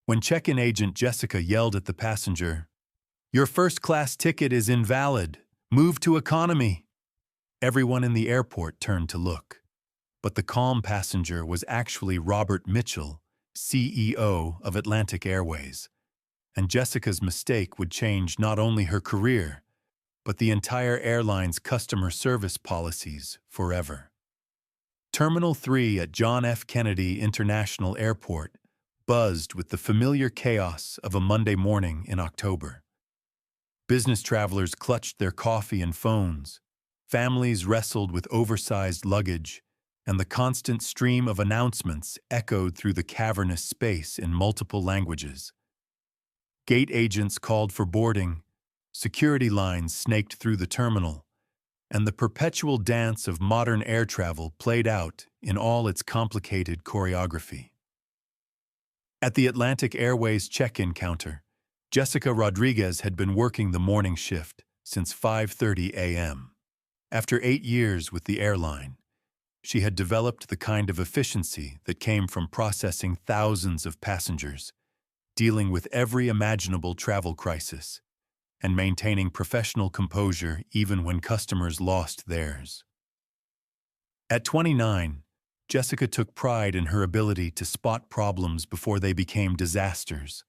when check-in agent Jessica yelled at the passenger, "Your first-class ticket is invalid. Move to economy." Everyone in the airport turned to look. But the calm passenger was actually Robert Mitchell, CEO of Atlantic Airways. And Jessica's mistake would change not only her career, but the entire airline's customer service policies forever. Terminal 3 at John F. Kennedy International Airport buzzed with the familiar chaos of a Monday morning in October. Business travelers clutched their coffee and phones, families wrestled with oversized luggage, and the constant stream of announcements echoed through the cavernous space in multiple languages. Gate agents called for boarding, security lines snaked through the terminal, and the perpetual dance of modern air travel played out in all its complicated choreography. At the Atlantic Airways check-in counter, Jessica Rodriguez had been working the morning shift since 5:30 a.m. After 8 years with the airline, she had developed the kind of efficiency that came from processing thousands of passengers, dealing with every imaginable travel crisis, and maintaining professional composure even when customers lost theirs. At 29, Jessica took pride in her ability to spot problems before they became disasters,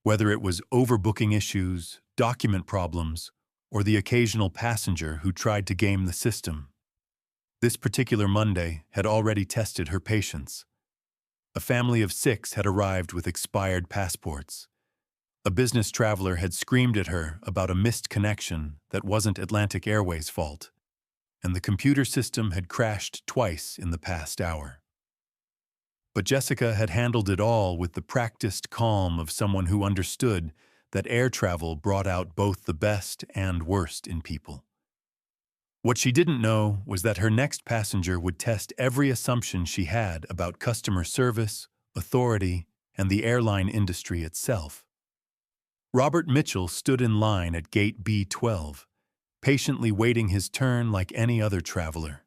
whether it was overbooking issues, document problems, or the occasional passenger who tried to game the system. This particular Monday had already tested her patience. A family of 6 had arrived with expired passports. A business traveler had screamed at her about a missed connection that wasn't Atlantic Airways' fault, and the computer system had crashed twice in the past hour. But Jessica had handled it all with the practiced calm of someone who understood that air travel brought out both the best and worst in people. What she didn't know was that her next passenger would test every assumption she had about customer service, authority, and the airline industry itself. Robert Mitchell stood in line at gate B12, patiently waiting his turn like any other traveler.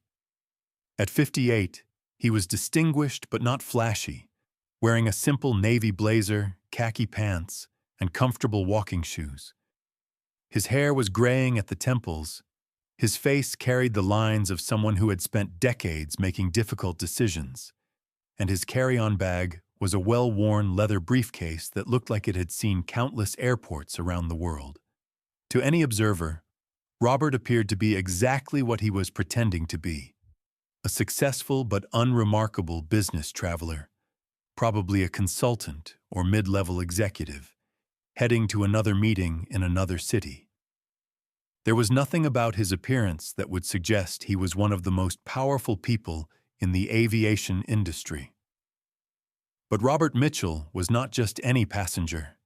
At 58, he was distinguished but not flashy, wearing a simple navy blazer, khaki pants, and comfortable walking shoes. His hair was graying at the temples. His face carried the lines of someone who had spent decades making difficult decisions, and his carry-on bag was a well-worn leather briefcase that looked like it had seen countless airports around the world. To any observer, Robert appeared to be exactly what he was pretending to be: a successful but unremarkable business traveler, probably a consultant or mid-level executive, heading to another meeting in another city. There was nothing about his appearance that would suggest he was one of the most powerful people in the aviation industry. But Robert Mitchell was not just any passenger.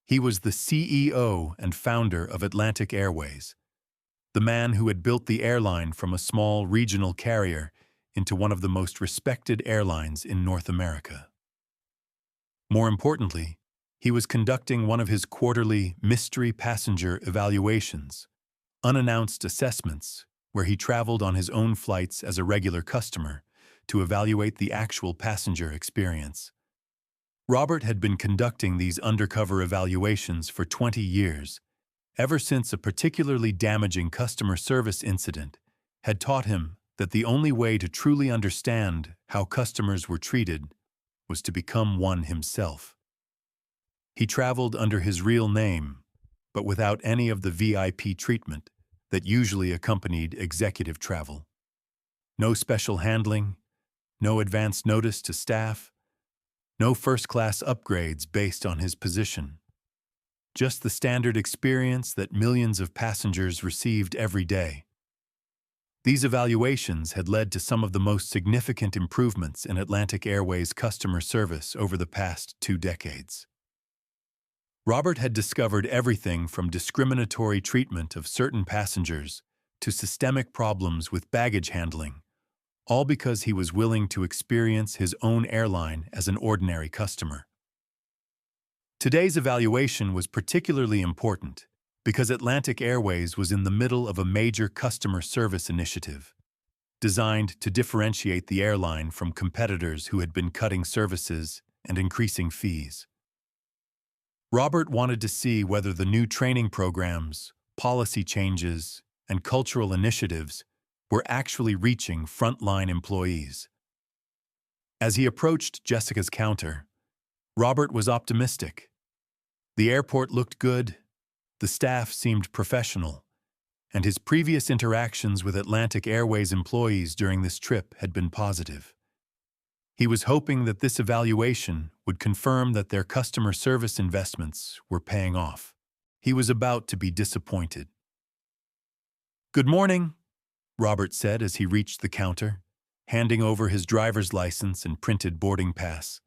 He was the CEO and founder of Atlantic Airways, the man who had built the airline from a small regional carrier into one of the most respected airlines in North America. More importantly, he was conducting one of his quarterly mystery passenger evaluations, unannounced assessments, where he traveled on his own flights as a regular customer to evaluate the actual passenger experience. Robert had been conducting these undercover evaluations for 20 years, ever since a particularly damaging customer service incident had taught him that the only way to truly understand how customers were treated was to become one himself. He traveled under his real name, but without any of the VIP treatment that usually accompanied executive travel. No special handling, no advance notice to staff, no first-class upgrades based on his position. Just the standard experience that millions of passengers received every day. These evaluations had led to some of the most significant improvements in Atlantic Airways customer service over the past 2 decades. Robert had discovered everything from discriminatory treatment of certain passengers to systemic problems with baggage handling, all because he was willing to experience his own airline as an ordinary customer. Today's evaluation was particularly important because Atlantic Airways was in the middle of a major customer service initiative, designed to differentiate the airline from competitors who had been cutting services and increasing fees. Robert wanted to see whether the new training programs, policy changes, and cultural initiatives were actually reaching frontline employees. As he approached Jessica's counter, Robert was optimistic. The airport looked good, the staff seemed professional, and his previous interactions with Atlantic Airways employees during this trip had been positive. He was hoping that this evaluation would confirm that their customer service investments were paying off. He was about to be disappointed. "Good morning," Robert said as he reached the counter, handing over his driver's license and printed boarding pass.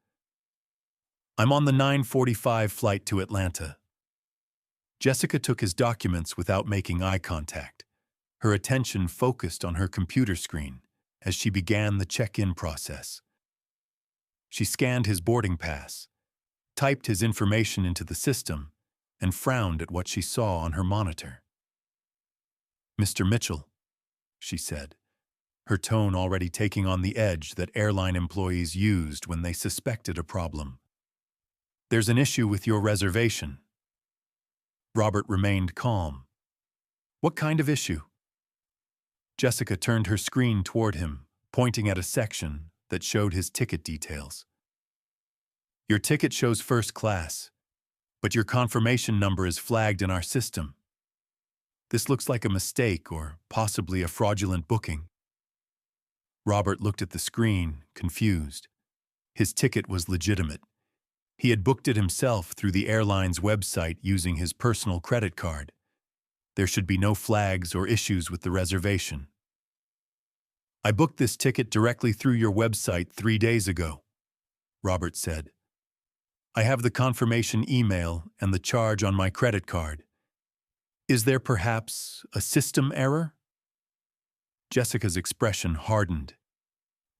"I'm on the 9:45 flight to Atlanta." Jessica took his documents without making eye contact, her attention focused on her computer screen as she began the check-in process. She scanned his boarding pass, typed his information into the system, and frowned at what she saw on her monitor. "Mr. Mitchell," she said, her tone already taking on the edge that airline employees used when they suspected a problem. "There's an issue with your reservation." Robert remained calm. "What kind of issue?" Jessica turned her screen toward him, pointing at a section that showed his ticket details. "Your ticket shows first class, but your confirmation number is flagged in our system. This looks like a mistake or possibly a fraudulent booking." Robert looked at the screen, confused. His ticket was legitimate. He had booked it himself through the airline's website using his personal credit card. There should be no flags or issues with the reservation. "I booked this ticket directly through your website 3 days ago," Robert said. "I have the confirmation email and the charge on my credit card. Is there perhaps a system error?" Jessica's expression hardened.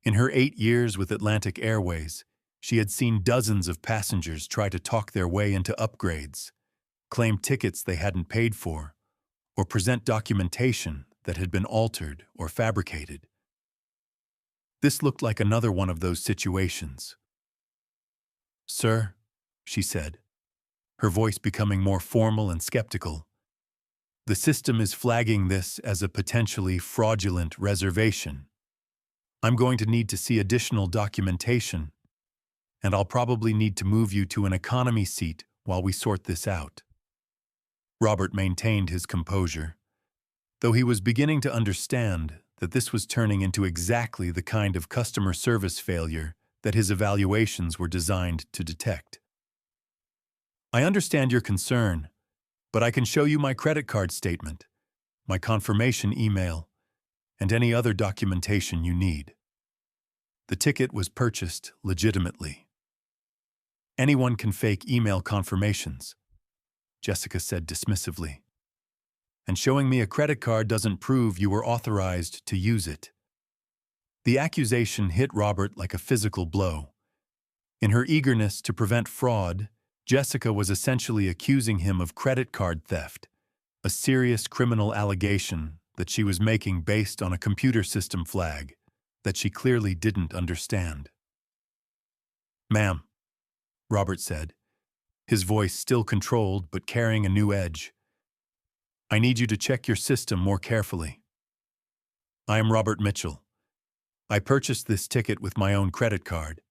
In her 8 years with Atlantic Airways, she had seen dozens of passengers try to talk their way into upgrades, claim tickets they hadn't paid for, or present documentation that had been altered or fabricated. This looked like another one of those situations. "Sir," she said, her voice becoming more formal and skeptical, "the system is flagging this as a potentially fraudulent reservation. I'm going to need to see additional documentation, and I'll probably need to move you to an economy seat while we sort this out." Robert maintained his composure, though he was beginning to understand that this was turning into exactly the kind of customer service failure that his evaluations were designed to detect. "I understand your concern, but I can show you my credit card statement, my confirmation email, and any other documentation you need." The ticket was purchased legitimately. "Anyone can fake email confirmations," Jessica said dismissively. "And showing me a credit card doesn't prove you were authorized to use it." The accusation hit Robert like a physical blow. In her eagerness to prevent fraud, Jessica was essentially accusing him of credit card theft, a serious criminal allegation that she was making based on a computer system flag that she clearly didn't understand. "Ma'am," Robert said, his voice still controlled but carrying a new edge, "I need you to check your system more carefully. I am Robert Mitchell. I purchased this ticket with my own credit card,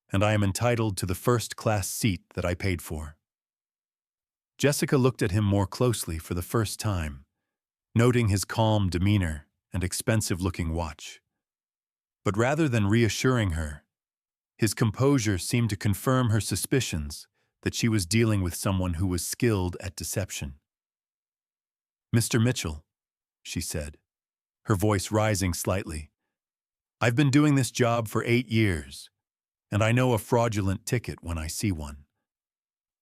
and I am entitled to the first-class seat that I paid for." Jessica looked at him more closely for the first time, noting his calm demeanor and expensive-looking watch. But rather than reassuring her, his composure seemed to confirm her suspicions that she was dealing with someone who was skilled at deception. "Mr. Mitchell," she said, her voice rising slightly, "I've been doing this job for 8 years, and I know a fraudulent ticket when I see one.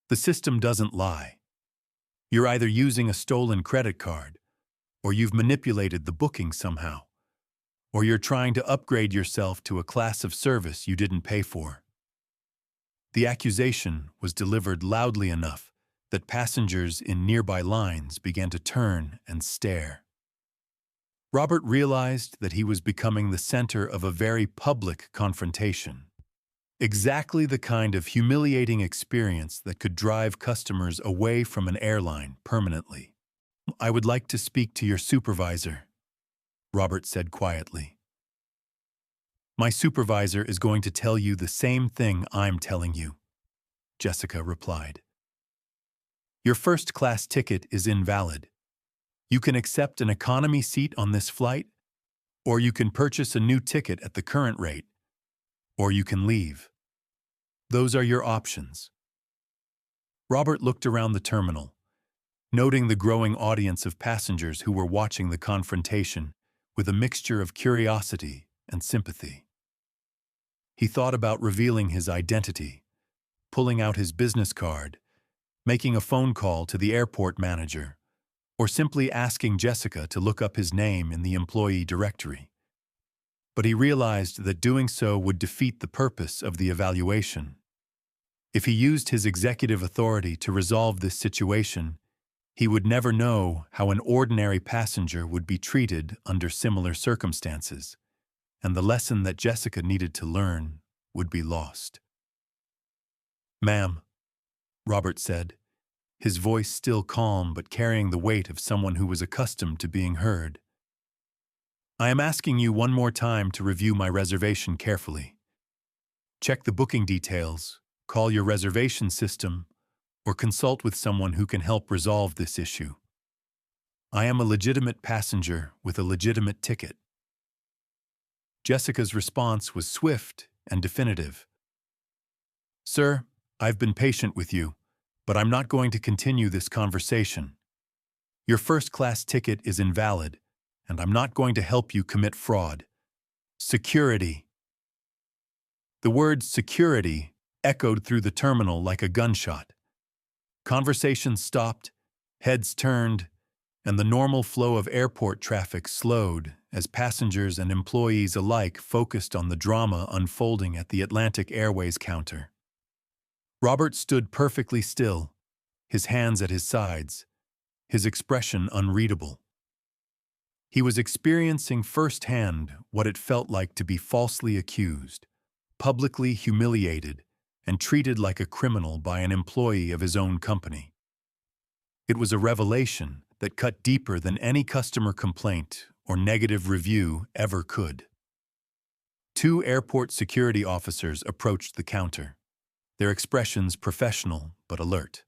The system doesn't lie. You're either using a stolen credit card, or you've manipulated the booking somehow, or you're trying to upgrade yourself to a class of service you didn't pay for." The accusation was delivered loudly enough that passengers in nearby lines began to turn and stare. Robert realized that he was becoming the center of a very public confrontation. Exactly the kind of humiliating experience that could drive customers away from an airline permanently. "I would like to speak to your supervisor," Robert said quietly. "My supervisor is going to tell you the same thing I'm telling you," Jessica replied. "Your first-class ticket is invalid. You can accept an economy seat on this flight, or you can purchase a new ticket at the current rate, or you can leave. Those are your options." Robert looked around the terminal, noting the growing audience of passengers who were watching the confrontation with a mixture of curiosity and sympathy. He thought about revealing his identity, pulling out his business card, making a phone call to the airport manager, or simply asking Jessica to look up his name in the employee directory. But he realized that doing so would defeat the purpose of the evaluation. If he used his executive authority to resolve this situation, he would never know how an ordinary passenger would be treated under similar circumstances, and the lesson that Jessica needed to learn would be lost. "Ma'am," Robert said, his voice still calm but carrying the weight of someone who was accustomed to being heard. "I am asking you one more time to review my reservation carefully. Check the booking details, call your reservation system, or consult with someone who can help resolve this issue. I am a legitimate passenger with a legitimate ticket." Jessica's response was swift and definitive. "Sir, I've been patient with you, but I'm not going to continue this conversation. Your first-class ticket is invalid, and I'm not going to help you commit fraud. Security." The word security echoed through the terminal like a gunshot. Conversations stopped, heads turned, and the normal flow of airport traffic slowed as passengers and employees alike focused on the drama unfolding at the Atlantic Airways counter. Robert stood perfectly still, his hands at his sides, his expression unreadable. He was experiencing firsthand what it felt like to be falsely accused, publicly humiliated, and treated like a criminal by an employee of his own company. It was a revelation that cut deeper than any customer complaint or negative review ever could. Two airport security officers approached the counter, their expressions professional but alert.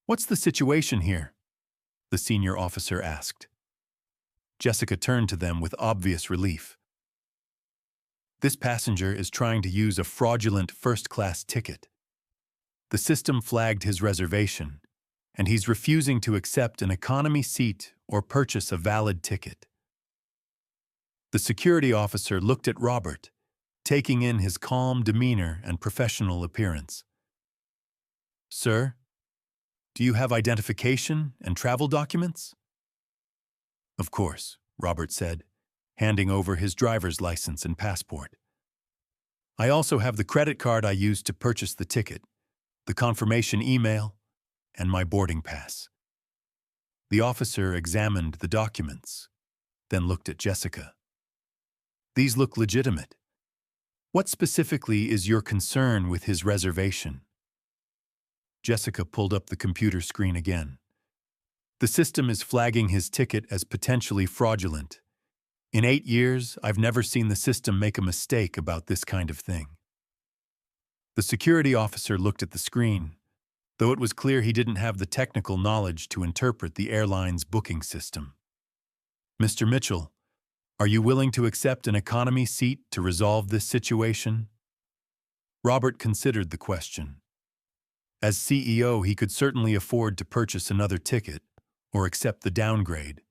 "What's the situation here?" the senior officer asked. Jessica turned to them with obvious relief. "This passenger is trying to use a fraudulent first-class ticket. The system flagged his reservation, and he's refusing to accept an economy seat or purchase a valid ticket." The security officer looked at Robert, taking in his calm demeanor and professional appearance. "Sir, do you have identification and travel documents?" "Of course," Robert said, handing over his driver's license and passport. "I also have the credit card I used to purchase the ticket, the confirmation email, and my boarding pass." The officer examined the documents, then looked at Jessica. "These look legitimate. What specifically is your concern with his reservation?" Jessica pulled up the computer screen again. "The system is flagging his ticket as potentially fraudulent. In 8 years, I've never seen the system make a mistake about this kind of thing." The security officer looked at the screen, though it was clear he didn't have the technical knowledge to interpret the airline's booking system. "Mr. Mitchell, are you willing to accept an economy seat to resolve this situation?" Robert considered the question. As CEO, he could certainly afford to purchase another ticket or accept the downgrade.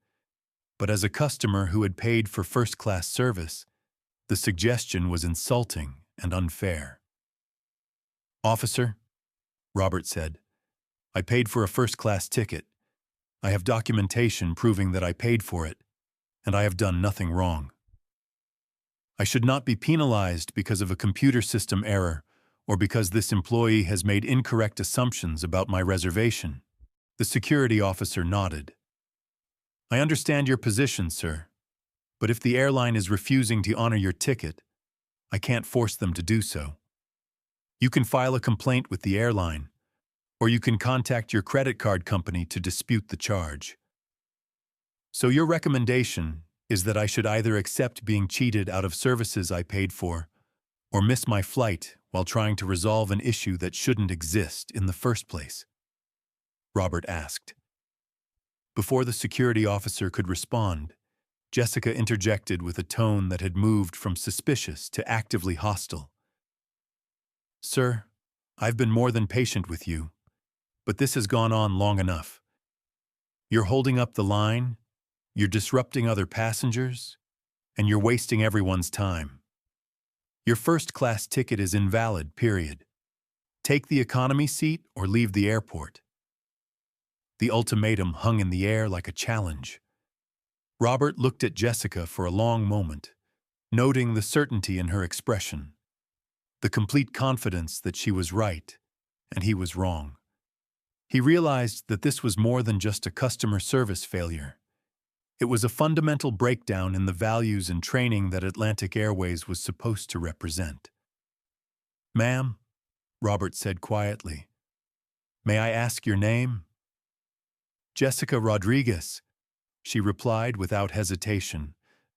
But as a customer who had paid for first-class service, the suggestion was insulting and unfair. "Officer," Robert said, "I paid for a first-class ticket. I have documentation proving that I paid for it, and I have done nothing wrong. I should not be penalized because of a computer system error or because this employee has made incorrect assumptions about my reservation." The security officer nodded. "I understand your position, sir, but if the airline is refusing to honor your ticket, I can't force them to do so. You can file a complaint with the airline, or you can contact your credit card company to dispute the charge. So your recommendation is that I should either accept being cheated out of services I paid for, or miss my flight while trying to resolve an issue that shouldn't exist in the first place? Robert asked. Before the security officer could respond, Jessica interjected with a tone that had moved from suspicious to actively hostile. Sir, I've been more than patient with you, but this has gone on long enough. You're holding up the line, you're disrupting other passengers, and you're wasting everyone's time. Your first-class ticket is invalid, period. Take the economy seat or leave the airport. The ultimatum hung in the air like a challenge. Robert looked at Jessica for a long moment, noting the certainty in her expression, the complete confidence that she was right and he was wrong. He realized that this was more than just a customer service failure. It was a fundamental breakdown in the values and training that Atlantic Airways was supposed to represent. Ma'am, Robert said quietly, may I ask your name? Jessica Rodriguez, she replied without hesitation,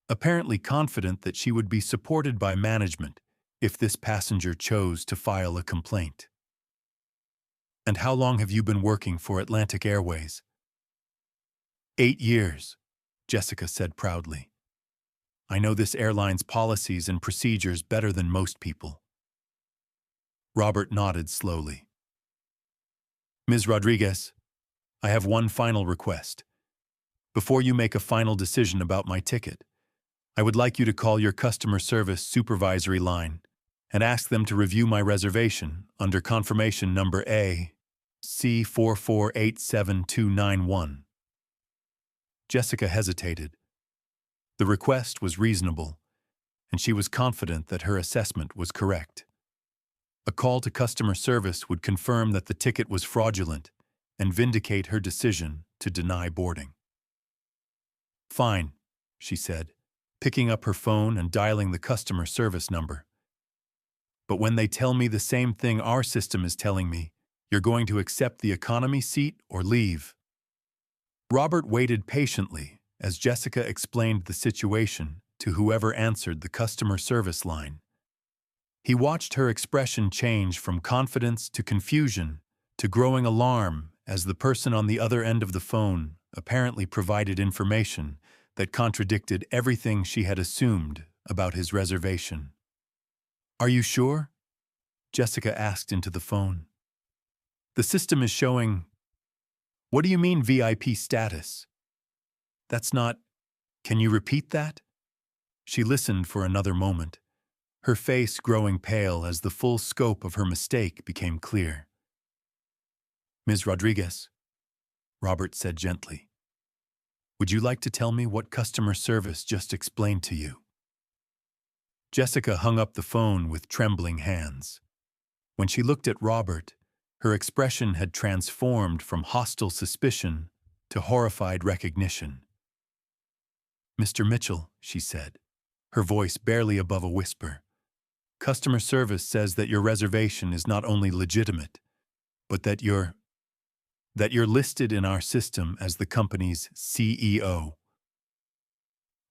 apparently confident that she would be supported by management if this passenger chose to file a complaint. And how long have you been working for Atlantic Airways? 8 years, Jessica said proudly. I know this airline's policies and procedures better than most people. Robert nodded slowly. Ms. Rodriguez, I have one final request. Before you make a final decision about my ticket, I would like you to call your customer service supervisory line and ask them to review my reservation under confirmation number AC4487291. Jessica hesitated. The request was reasonable, and she was confident that her assessment was correct. A call to customer service would confirm that the ticket was fraudulent and vindicate her decision to deny boarding. Fine, she said, picking up her phone and dialing the customer service number. But when they tell me the same thing our system is telling me, you're going to accept the economy seat or leave. Robert waited patiently as Jessica explained the situation to whoever answered the customer service line. He watched her expression change from confidence to confusion to growing alarm as the person on the other end of the phone apparently provided information that contradicted everything she had assumed about his reservation. Are you sure? Jessica asked into the phone. The system is showing... What do you mean VIP status? That's not... Can you repeat that? She listened for another moment, her face growing pale as the full scope of her mistake became clear. Ms. Rodriguez, Robert said gently, would you like to tell me what customer service just explained to you? Jessica hung up the phone with trembling hands. When she looked at Robert, her expression had transformed from hostile suspicion to horrified recognition. Mr. Mitchell, she said, her voice barely above a whisper, customer service says that your reservation is not only legitimate, but that you're listed in our system as the company's CEO.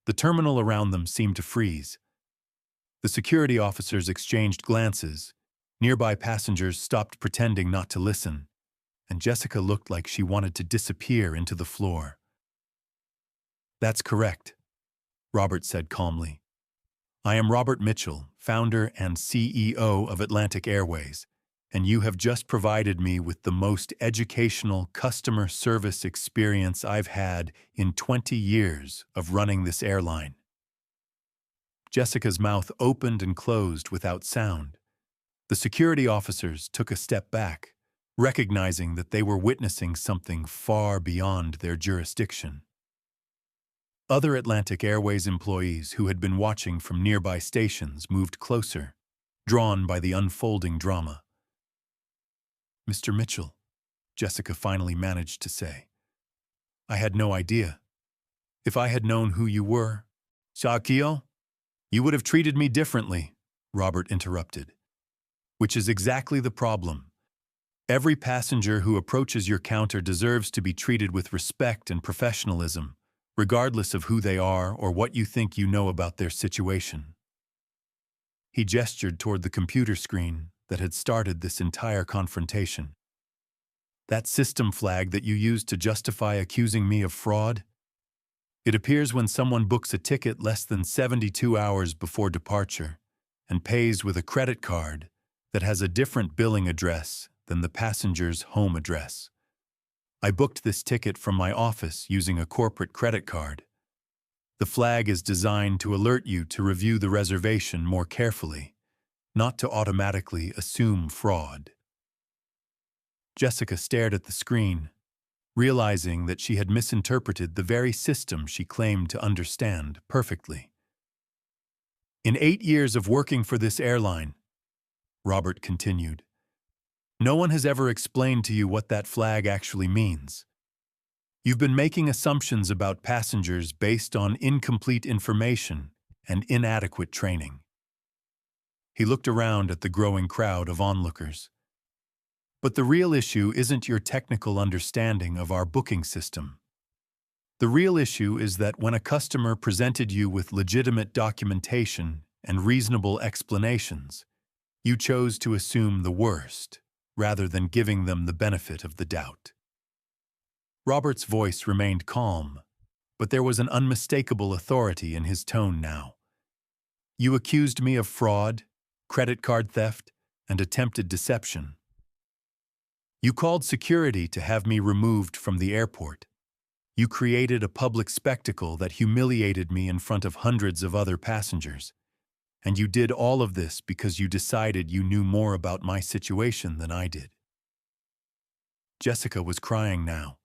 The terminal around them seemed to freeze. The security officers exchanged glances. Nearby passengers stopped pretending not to listen, and Jessica looked like she wanted to disappear into the floor. That's correct, Robert said calmly. I am Robert Mitchell, founder and CEO of Atlantic Airways, and you have just provided me with the most educational customer service experience I've had in 20 years of running this airline. Jessica's mouth opened and closed without sound. The security officers took a step back, recognizing that they were witnessing something far beyond their jurisdiction. Other Atlantic Airways employees who had been watching from nearby stations moved closer, drawn by the unfolding drama. Mr. Mitchell, Jessica finally managed to say, I had no idea. If I had known who you were, Shakio, you would have treated me differently, Robert interrupted. Which is exactly the problem. Every passenger who approaches your counter deserves to be treated with respect and professionalism, regardless of who they are or what you think you know about their situation. He gestured toward the computer screen that had started this entire confrontation. That system flag that you used to justify accusing me of fraud? It appears when someone books a ticket less than 72 hours before departure and pays with a credit card that has a different billing address than the passenger's home address. I booked this ticket from my office using a corporate credit card. The flag is designed to alert you to review the reservation more carefully, not to automatically assume fraud. Jessica stared at the screen, realizing that she had misinterpreted the very system she claimed to understand perfectly. In 8 years of working for this airline, Robert continued, no one has ever explained to you what that flag actually means. You've been making assumptions about passengers based on incomplete information and inadequate training. He looked around at the growing crowd of onlookers. But the real issue isn't your technical understanding of our booking system. The real issue is that when a customer presented you with legitimate documentation and reasonable explanations, you chose to assume the worst, rather than giving them the benefit of the doubt. Robert's voice remained calm, but there was an unmistakable authority in his tone now. You accused me of fraud, credit card theft, and attempted deception. You called security to have me removed from the airport. You created a public spectacle that humiliated me in front of hundreds of other passengers. And you did all of this because you decided you knew more about my situation than I did. Jessica was crying now,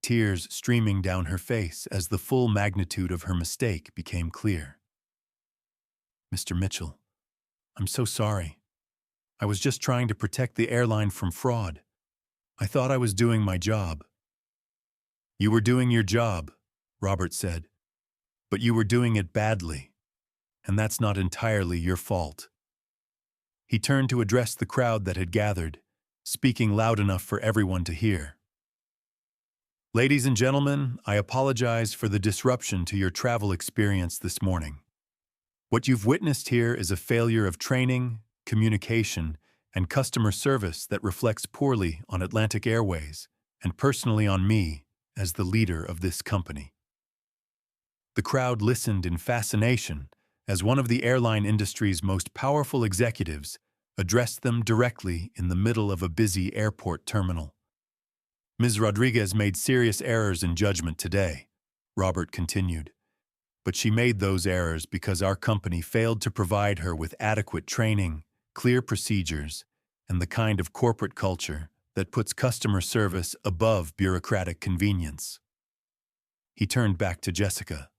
tears streaming down her face as the full magnitude of her mistake became clear. Mr. Mitchell, I'm so sorry. I was just trying to protect the airline from fraud. I thought I was doing my job. You were doing your job, Robert said, but you were doing it badly, and that's not entirely your fault. He turned to address the crowd that had gathered, speaking loud enough for everyone to hear. Ladies and gentlemen, I apologize for the disruption to your travel experience this morning. What you've witnessed here is a failure of training, communication, and customer service that reflects poorly on Atlantic Airways and personally on me as the leader of this company. The crowd listened in fascination as one of the airline industry's most powerful executives addressed them directly in the middle of a busy airport terminal. Ms. Rodriguez made serious errors in judgment today, Robert continued, but she made those errors because our company failed to provide her with adequate training, clear procedures, and the kind of corporate culture that puts customer service above bureaucratic convenience. He turned back to Jessica.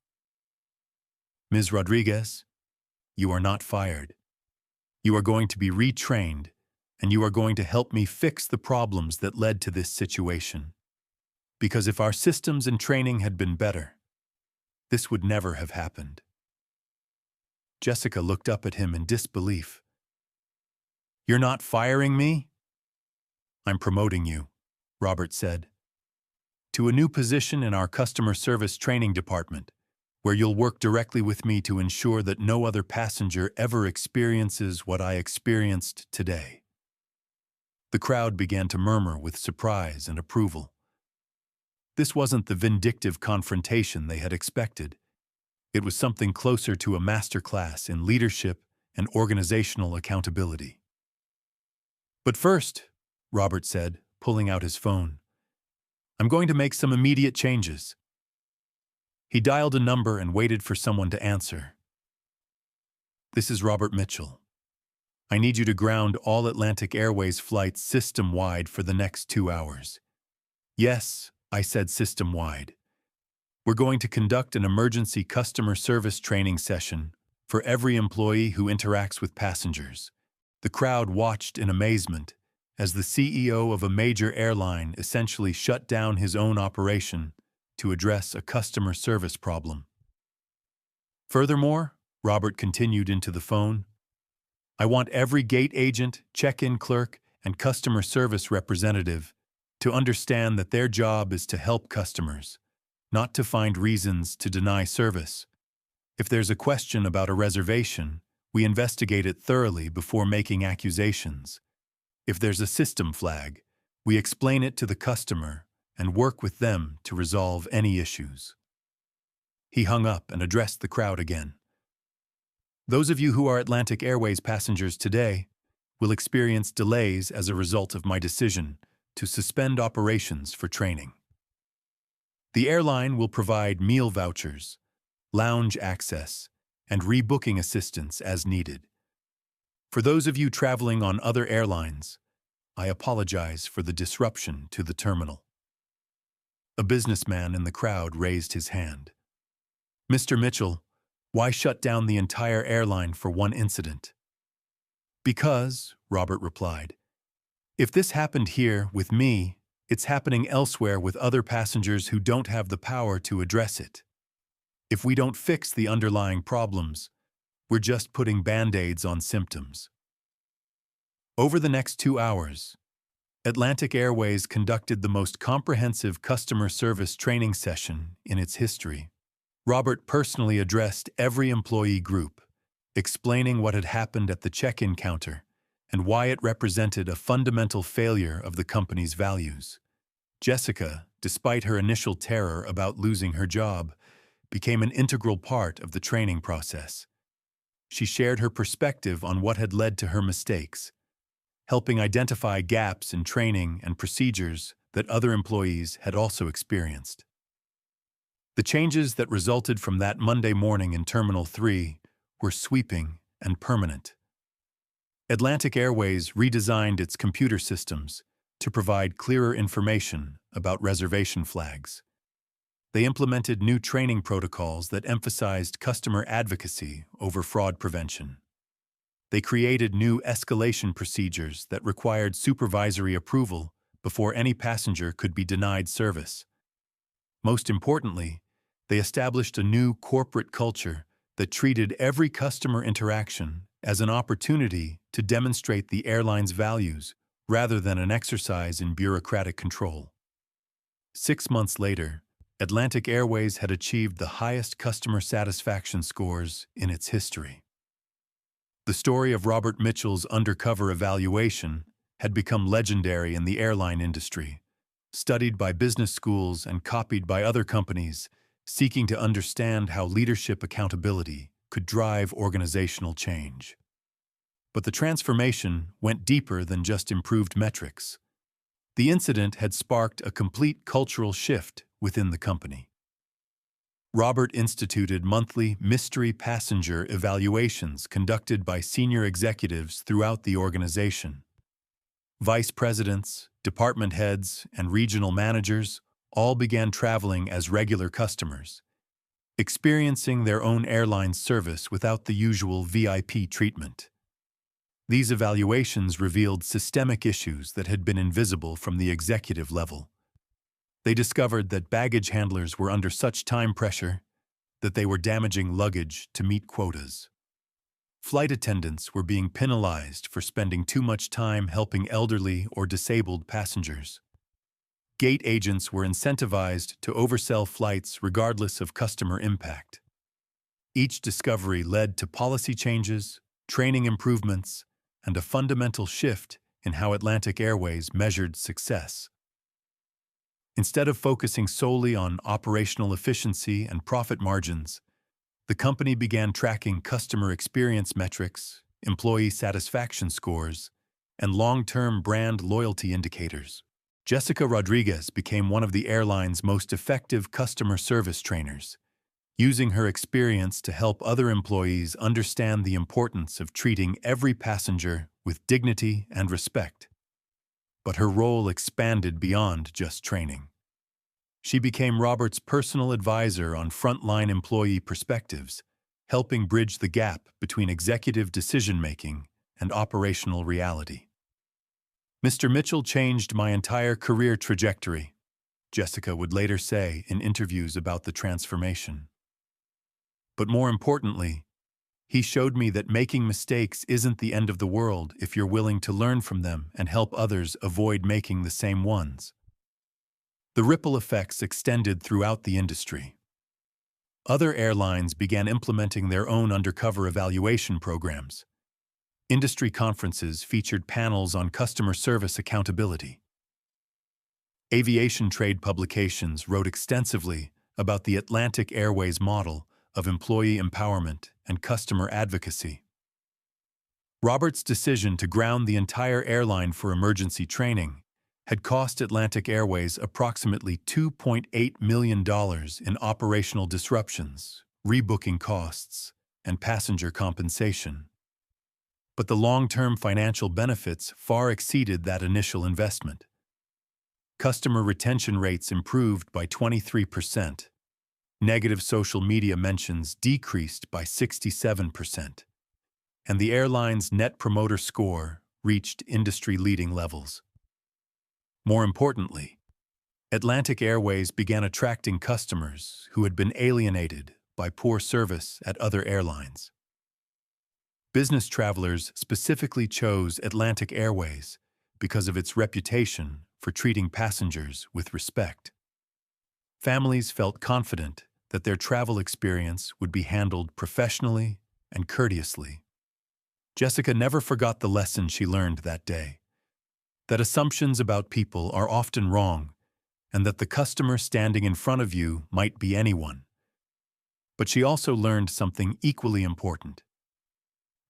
Ms. Rodriguez, you are not fired. You are going to be retrained, and you are going to help me fix the problems that led to this situation. Because if our systems and training had been better, this would never have happened. Jessica looked up at him in disbelief. You're not firing me? I'm promoting you, Robert said, to a new position in our customer service training department, where you'll work directly with me to ensure that no other passenger ever experiences what I experienced today. The crowd began to murmur with surprise and approval. This wasn't the vindictive confrontation they had expected. It was something closer to a masterclass in leadership and organizational accountability. But first, Robert said, pulling out his phone, I'm going to make some immediate changes. He dialed a number and waited for someone to answer. This is Robert Mitchell. I need you to ground all Atlantic Airways flights system-wide for the next 2 hours. Yes, I said system-wide. We're going to conduct an emergency customer service training session for every employee who interacts with passengers. The crowd watched in amazement as the CEO of a major airline essentially shut down his own operation to address a customer service problem. Furthermore, Robert continued into the phone, I want every gate agent, check-in clerk, and customer service representative to understand that their job is to help customers, not to find reasons to deny service. If there's a question about a reservation, we investigate it thoroughly before making accusations. If there's a system flag, we explain it to the customer and work with them to resolve any issues. He hung up and addressed the crowd again. Those of you who are Atlantic Airways passengers today will experience delays as a result of my decision to suspend operations for training. The airline will provide meal vouchers, lounge access, and rebooking assistance as needed. For those of you traveling on other airlines, I apologize for the disruption to the terminal. A businessman in the crowd raised his hand. Mr. Mitchell, why shut down the entire airline for one incident? Because, Robert replied, if this happened here with me, it's happening elsewhere with other passengers who don't have the power to address it. If we don't fix the underlying problems, we're just putting Band-Aids on symptoms. Over the next 2 hours, Atlantic Airways conducted the most comprehensive customer service training session in its history. Robert personally addressed every employee group, explaining what had happened at the check-in counter and why it represented a fundamental failure of the company's values. Jessica, despite her initial terror about losing her job, became an integral part of the training process. She shared her perspective on what had led to her mistakes, helping identify gaps in training and procedures that other employees had also experienced. The changes that resulted from that Monday morning in Terminal 3 were sweeping and permanent. Atlantic Airways redesigned its computer systems to provide clearer information about reservation flags. They implemented new training protocols that emphasized customer advocacy over fraud prevention. They created new escalation procedures that required supervisory approval before any passenger could be denied service. Most importantly, they established a new corporate culture that treated every customer interaction as an opportunity to demonstrate the airline's values rather than an exercise in bureaucratic control. 6 months later, Atlantic Airways had achieved the highest customer satisfaction scores in its history. The story of Robert Mitchell's undercover evaluation had become legendary in the airline industry, studied by business schools and copied by other companies seeking to understand how leadership accountability could drive organizational change. But the transformation went deeper than just improved metrics. The incident had sparked a complete cultural shift within the company. Robert instituted monthly mystery passenger evaluations conducted by senior executives throughout the organization. Vice presidents, department heads, and regional managers all began traveling as regular customers, experiencing their own airline service without the usual VIP treatment. These evaluations revealed systemic issues that had been invisible from the executive level. They discovered that baggage handlers were under such time pressure that they were damaging luggage to meet quotas. Flight attendants were being penalized for spending too much time helping elderly or disabled passengers. Gate agents were incentivized to oversell flights regardless of customer impact. Each discovery led to policy changes, training improvements, and a fundamental shift in how Atlantic Airways measured success. Instead of focusing solely on operational efficiency and profit margins, the company began tracking customer experience metrics, employee satisfaction scores, and long-term brand loyalty indicators. Jessica Rodriguez became one of the airline's most effective customer service trainers, using her experience to help other employees understand the importance of treating every passenger with dignity and respect. But her role expanded beyond just training. She became Robert's personal advisor on frontline employee perspectives, helping bridge the gap between executive decision-making and operational reality. Mr. Mitchell changed my entire career trajectory, Jessica would later say in interviews about the transformation. But more importantly, He showed me that making mistakes isn't the end of the world if you're willing to learn from them and help others avoid making the same ones. The ripple effects extended throughout the industry. Other airlines began implementing their own undercover evaluation programs. Industry conferences featured panels on customer service accountability. Aviation trade publications wrote extensively about the Atlantic Airways model of employee empowerment and customer advocacy. Robert's decision to ground the entire airline for emergency training had cost Atlantic Airways approximately $2.8 million in operational disruptions, rebooking costs, and passenger compensation. But the long-term financial benefits far exceeded that initial investment. Customer retention rates improved by 23%. Negative social media mentions decreased by 67%. And the airline's Net Promoter Score reached industry-leading levels. More importantly, Atlantic Airways began attracting customers who had been alienated by poor service at other airlines. Business travelers specifically chose Atlantic Airways because of its reputation for treating passengers with respect. Families felt confident that their travel experience would be handled professionally and courteously. Jessica never forgot the lesson she learned that day, that assumptions about people are often wrong and that the customer standing in front of you might be anyone. But she also learned something equally important,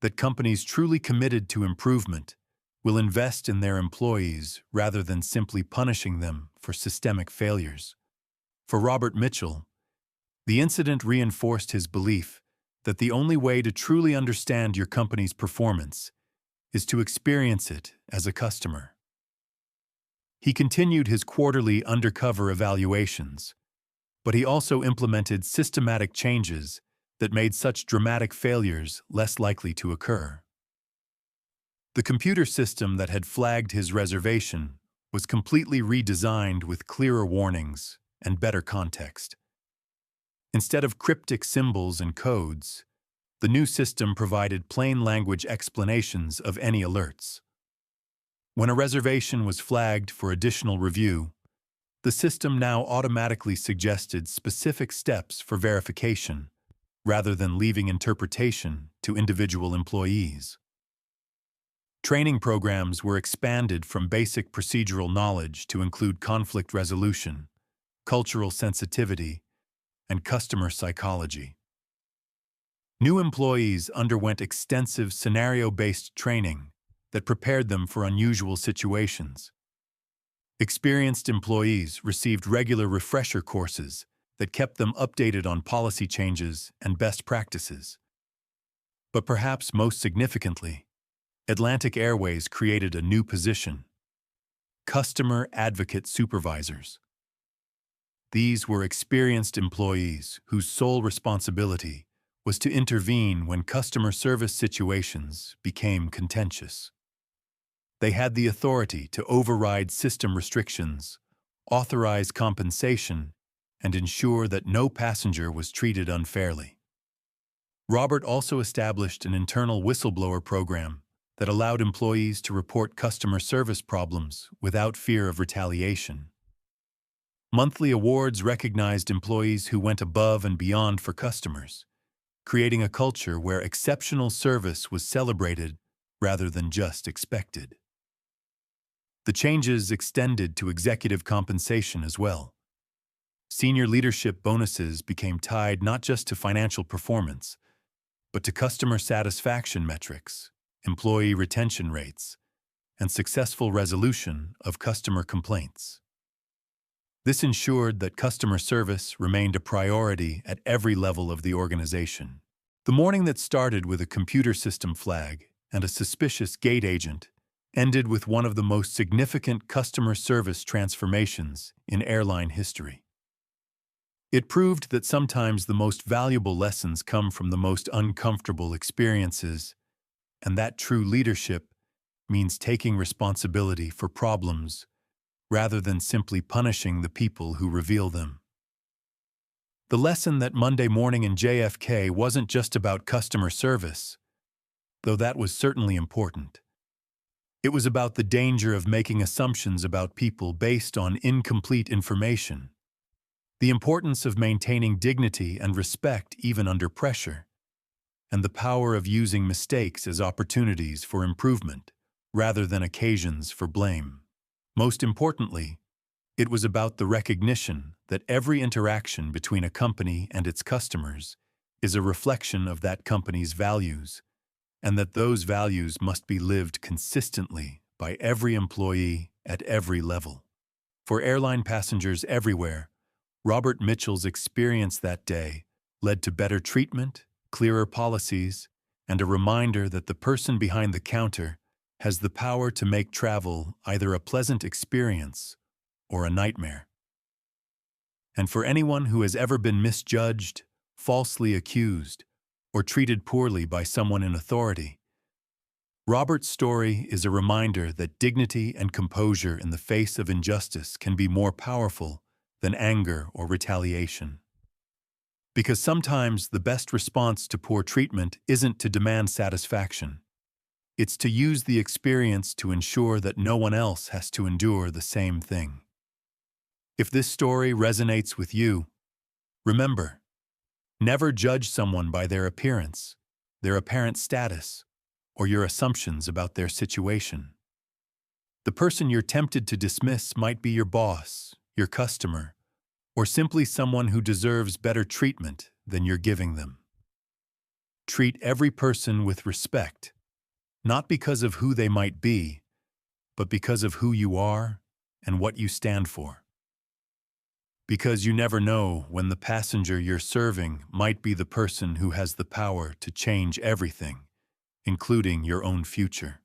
that companies truly committed to improvement will invest in their employees rather than simply punishing them for systemic failures. For Robert Mitchell, the incident reinforced his belief that the only way to truly understand your company's performance is to experience it as a customer. He continued his quarterly undercover evaluations, but he also implemented systematic changes that made such dramatic failures less likely to occur. The computer system that had flagged his reservation was completely redesigned with clearer warnings and better context. Instead of cryptic symbols and codes, the new system provided plain language explanations of any alerts. When a reservation was flagged for additional review, the system now automatically suggested specific steps for verification, rather than leaving interpretation to individual employees. Training programs were expanded from basic procedural knowledge to include conflict resolution, cultural sensitivity, and customer psychology. New employees underwent extensive scenario-based training that prepared them for unusual situations. Experienced employees received regular refresher courses that kept them updated on policy changes and best practices. But perhaps most significantly, Atlantic Airways created a new position: Customer Advocate Supervisors. These were experienced employees whose sole responsibility was to intervene when customer service situations became contentious. They had the authority to override system restrictions, authorize compensation, and ensure that no passenger was treated unfairly. Robert also established an internal whistleblower program that allowed employees to report customer service problems without fear of retaliation. Monthly awards recognized employees who went above and beyond for customers, creating a culture where exceptional service was celebrated rather than just expected. The changes extended to executive compensation as well. Senior leadership bonuses became tied not just to financial performance, but to customer satisfaction metrics, employee retention rates, and successful resolution of customer complaints. This ensured that customer service remained a priority at every level of the organization. The morning that started with a computer system flag and a suspicious gate agent ended with one of the most significant customer service transformations in airline history. It proved that sometimes the most valuable lessons come from the most uncomfortable experiences, and that true leadership means taking responsibility for problems rather than simply punishing the people who reveal them. The lesson that Monday morning in JFK wasn't just about customer service, though that was certainly important. It was about the danger of making assumptions about people based on incomplete information, the importance of maintaining dignity and respect even under pressure, and the power of using mistakes as opportunities for improvement rather than occasions for blame. Most importantly, it was about the recognition that every interaction between a company and its customers is a reflection of that company's values, and that those values must be lived consistently by every employee at every level. For airline passengers everywhere, Robert Mitchell's experience that day led to better treatment, clearer policies, and a reminder that the person behind the counter has the power to make travel either a pleasant experience or a nightmare. And for anyone who has ever been misjudged, falsely accused, or treated poorly by someone in authority, Robert's story is a reminder that dignity and composure in the face of injustice can be more powerful than anger or retaliation. Because sometimes the best response to poor treatment isn't to demand satisfaction. It's to use the experience to ensure that no one else has to endure the same thing. If this story resonates with you, remember, never judge someone by their appearance, their apparent status, or your assumptions about their situation. The person you're tempted to dismiss might be your boss, your customer, or simply someone who deserves better treatment than you're giving them. Treat every person with respect, not because of who they might be, but because of who you are and what you stand for. Because you never know when the passenger you're serving might be the person who has the power to change everything, including your own future.